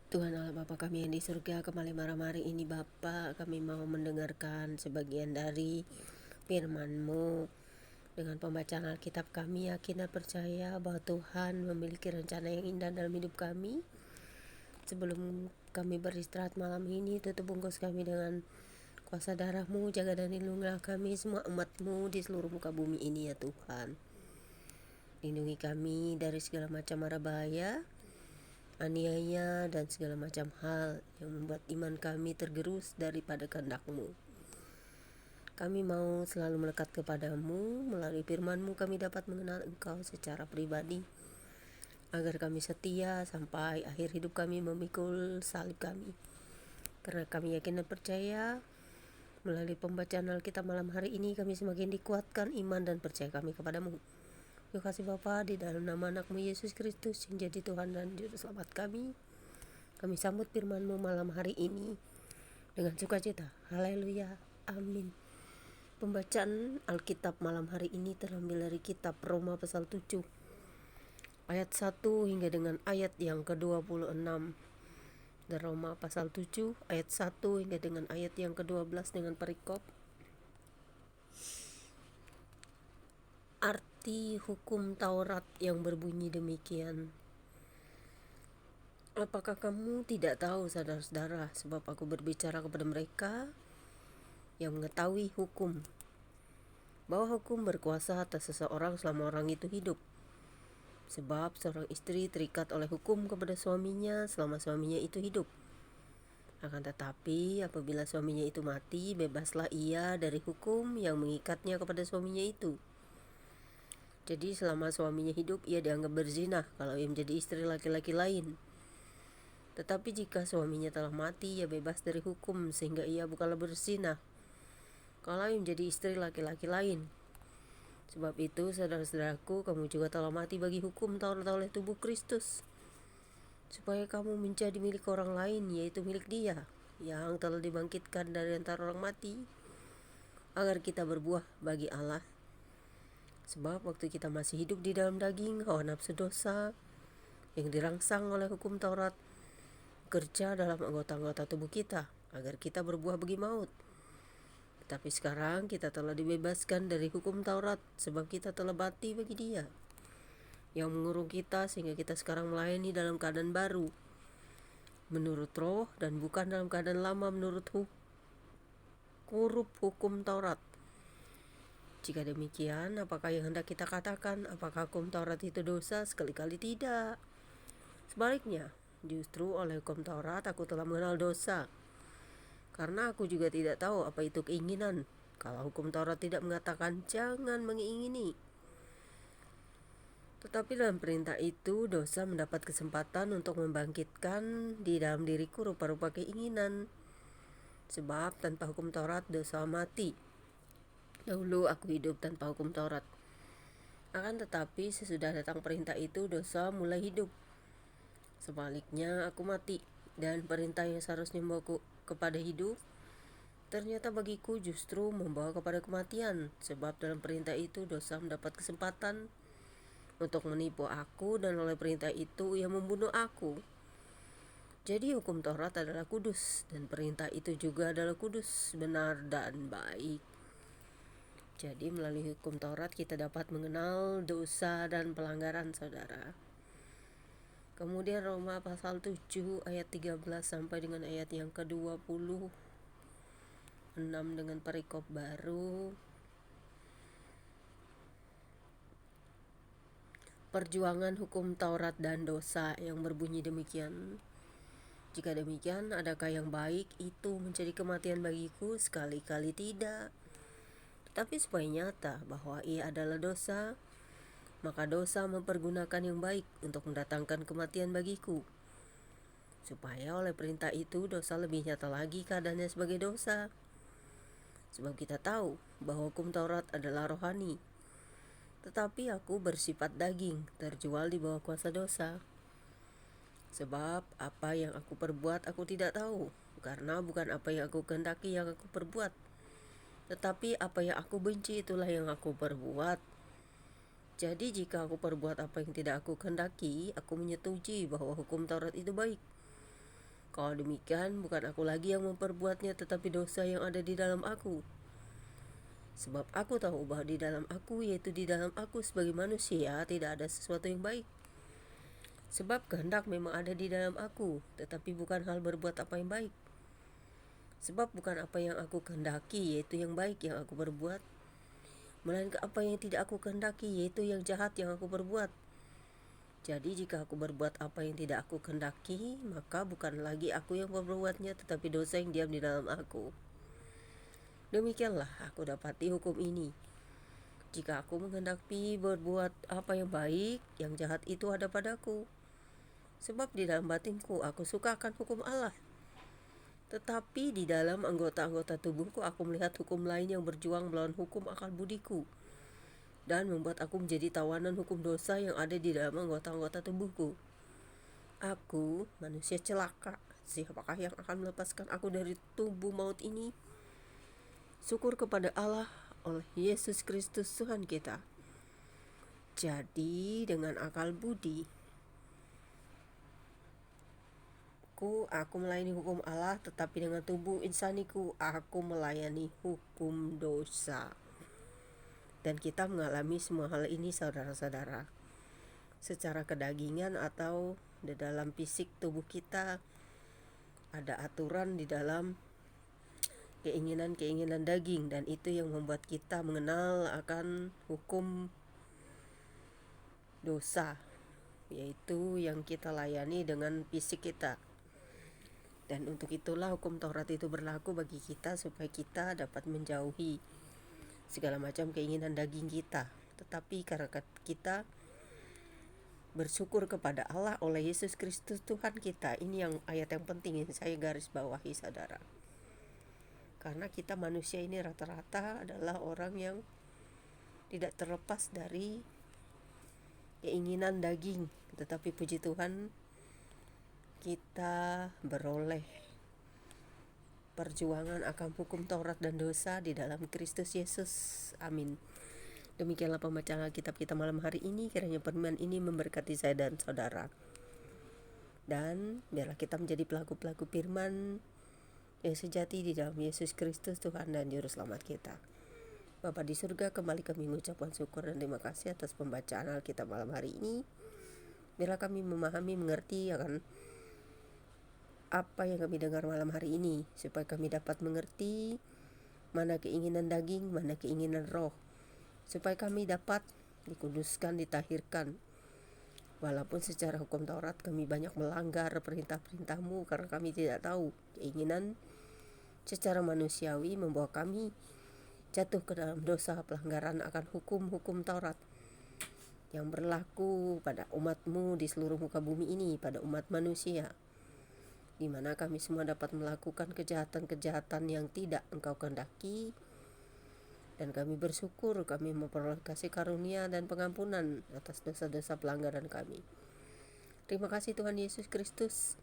Tuhan Allah Bapa kami yang di surga, kembali malam hari ini Bapa, kami mau mendengarkan sebagian dari firman-Mu. Dengan pembacaan Alkitab kami yakin dan percaya bahwa Tuhan memiliki rencana yang indah dalam hidup kami. Sebelum kami beristirahat malam ini, tutup bungkus kami dengan kuasa darah-Mu, jaga dan lindungilah kami semua umat-Mu di seluruh muka bumi ini ya Tuhan. Lindungi kami dari segala macam mara bahaya, aniaya, dan segala macam hal yang membuat iman kami tergerus daripada kehendak-Mu. Kami mau selalu melekat kepadamu, melalui firman-Mu kami dapat mengenal Engkau secara pribadi, agar kami setia sampai akhir hidup kami memikul salib kami. Karena kami yakin dan percaya, melalui pembacaan Alkitab malam hari ini kami semakin dikuatkan iman dan percaya kami kepadamu. Terima kasih Bapa, di dalam nama anak-Mu Yesus Kristus yang jadi Tuhan dan Juru Selamat kami sambut firman-Mu malam hari ini dengan sukacita. Haleluya, amin. Pembacaan Alkitab malam hari ini terambil dari kitab Roma pasal 7 ayat 1 hingga dengan ayat yang ke-26. Dan Roma pasal 7 ayat 1 hingga dengan ayat yang ke-12 dengan perikop arti hukum Taurat yang berbunyi demikian. Apakah kamu tidak tahu, saudara-saudara, sebab aku berbicara kepada mereka yang mengetahui hukum, bahwa hukum berkuasa atas seseorang selama orang itu hidup. Sebab seorang istri terikat oleh hukum kepada suaminya selama suaminya itu hidup. Akan tetapi apabila suaminya itu mati, bebaslah ia dari hukum yang mengikatnya kepada suaminya itu. Jadi selama suaminya hidup, ia dianggap berzinah kalau ia menjadi istri laki-laki lain. Tetapi jika suaminya telah mati, ia bebas dari hukum sehingga ia bukanlah berzinah kalau ia menjadi istri laki-laki lain. Sebab itu, saudara-saudaraku, kamu juga telah mati bagi hukum Taurat oleh tubuh Kristus, supaya kamu menjadi milik orang lain, yaitu milik Dia yang telah dibangkitkan dari antara orang mati, agar kita berbuah bagi Allah. Sebab waktu kita masih hidup di dalam daging, hawa nafsu dosa yang dirangsang oleh hukum Taurat bekerja dalam anggota-anggota tubuh kita, agar kita berbuah bagi maut. Tapi sekarang kita telah dibebaskan dari hukum Taurat, sebab kita telah mati bagi Dia yang mengurung kita, sehingga kita sekarang melayani dalam keadaan baru, menurut roh, dan bukan dalam keadaan lama menurut huruf hukum Taurat. Jika demikian, apakah yang hendak kita katakan? Apakah hukum Taurat itu dosa? Sekali-kali tidak. Sebaliknya, justru oleh hukum Taurat aku telah mengenal dosa, karena aku juga tidak tahu apa itu keinginan. Kalau hukum Taurat tidak mengatakan jangan mengingini, tetapi dalam perintah itu dosa mendapat kesempatan untuk membangkitkan di dalam diriku rupa-rupa keinginan. Sebab tanpa hukum Taurat dosa mati. Dahulu aku hidup tanpa hukum Taurat. Akan tetapi sesudah datang perintah itu, dosa mulai hidup. Sebaliknya aku mati, dan perintah yang seharusnya membawaku kepada hidup, ternyata bagiku justru membawa kepada kematian. Sebab dalam perintah itu dosa mendapat kesempatan untuk menipu aku, dan oleh perintah itu ia membunuh aku. Jadi hukum Taurat adalah kudus, dan perintah itu juga adalah kudus, benar, dan baik. Jadi melalui hukum Taurat kita dapat mengenal dosa dan pelanggaran, saudara. Kemudian Roma pasal 7 ayat 13 sampai dengan ayat yang ke-26 dengan perikop baru. Perjuangan hukum Taurat dan dosa yang berbunyi demikian. Jika demikian, adakah yang baik itu menjadi kematian bagiku? Sekali-kali tidak. Tetapi supaya nyata bahwa ia adalah dosa, maka dosa mempergunakan yang baik untuk mendatangkan kematian bagiku, supaya oleh perintah itu dosa lebih nyata lagi keadaannya sebagai dosa. Sebab kita tahu bahwa hukum Taurat adalah rohani, tetapi aku bersifat daging, terjual di bawah kuasa dosa. Sebab apa yang aku perbuat aku tidak tahu, karena bukan apa yang aku kehendaki yang aku perbuat, tetapi apa yang aku benci itulah yang aku perbuat. Jadi jika aku perbuat apa yang tidak aku kehendaki, aku menyetujui bahwa hukum Taurat itu baik. Kalau demikian, bukan aku lagi yang memperbuatnya, tetapi dosa yang ada di dalam aku. Sebab aku tahu bahwa di dalam aku, yaitu di dalam aku sebagai manusia, tidak ada sesuatu yang baik. Sebab kehendak memang ada di dalam aku, tetapi bukan hal berbuat apa yang baik. Sebab bukan apa yang aku kehendaki, yaitu yang baik yang aku berbuat, melainkan apa yang tidak aku kehendaki, yaitu yang jahat yang aku berbuat. Jadi jika aku berbuat apa yang tidak aku kehendaki, maka bukan lagi aku yang berbuatnya, tetapi dosa yang diam di dalam aku. Demikianlah aku dapati hukum ini. Jika aku menghendaki berbuat apa yang baik, yang jahat itu ada padaku. Sebab di dalam batinku aku suka akan hukum Allah. Tetapi di dalam anggota-anggota tubuhku aku melihat hukum lain yang berjuang melawan hukum akal budiku, dan membuat aku menjadi tawanan hukum dosa yang ada di dalam anggota-anggota tubuhku. Aku manusia celaka, siapakah yang akan melepaskan aku dari tubuh maut ini? Syukur kepada Allah oleh Yesus Kristus Tuhan kita. Jadi dengan akal budi aku melayani hukum Allah, tetapi dengan tubuh insaniku aku melayani hukum dosa. Dan kita mengalami semua hal ini, saudara-saudara, secara kedagingan atau di dalam fisik tubuh kita. Ada aturan di dalam keinginan-keinginan daging, dan itu yang membuat kita mengenal akan hukum dosa, yaitu yang kita layani dengan fisik kita. Dan untuk itulah hukum Taurat itu berlaku bagi kita, supaya kita dapat menjauhi segala macam keinginan daging kita. Tetapi karena kita bersyukur kepada Allah oleh Yesus Kristus Tuhan kita, ini yang ayat yang penting yang saya garis bawahi, saudara. Karena kita manusia ini rata-rata adalah orang yang tidak terlepas dari keinginan daging. Tetapi puji Tuhan, kita beroleh perjuangan akan hukum Taurat dan dosa di dalam Kristus Yesus. Amin. Demikianlah pembacaan Alkitab kita malam hari ini. Kiranya firman ini memberkati saya dan saudara. Dan biarlah kita menjadi pelaku-pelaku firman yang sejati di dalam Yesus Kristus Tuhan dan Juru Selamat kita. Bapa di surga, kembali kami mengucapkan syukur dan terima kasih atas pembacaan Alkitab malam hari ini. Biarlah kami memahami, mengerti akan apa yang kami dengar malam hari ini, supaya kami dapat mengerti mana keinginan daging, mana keinginan roh, supaya kami dapat dikuduskan, ditahirkan. Walaupun secara hukum Taurat kami banyak melanggar perintah-perintah-Mu, karena kami tidak tahu keinginan secara manusiawi membawa kami jatuh ke dalam dosa pelanggaran akan hukum-hukum Taurat yang berlaku pada umat-Mu di seluruh muka bumi ini, pada umat manusia, di mana kami semua dapat melakukan kejahatan-kejahatan yang tidak Engkau kehendaki. Dan kami bersyukur kami memperoleh kasih karunia dan pengampunan atas dosa-dosa pelanggaran kami. Terima kasih Tuhan Yesus Kristus.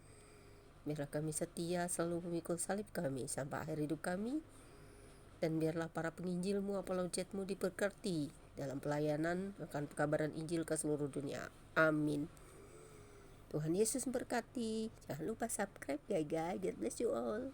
Biarlah kami setia selalu memikul salib kami sampai akhir hidup kami. Dan biarlah para penginjil-Mu, apologet-Mu diberkati dalam pelayanan akan pekabaran Injil ke seluruh dunia. Amin. Tuhan Yesus memberkati. Jangan lupa subscribe ya guys. God bless you all.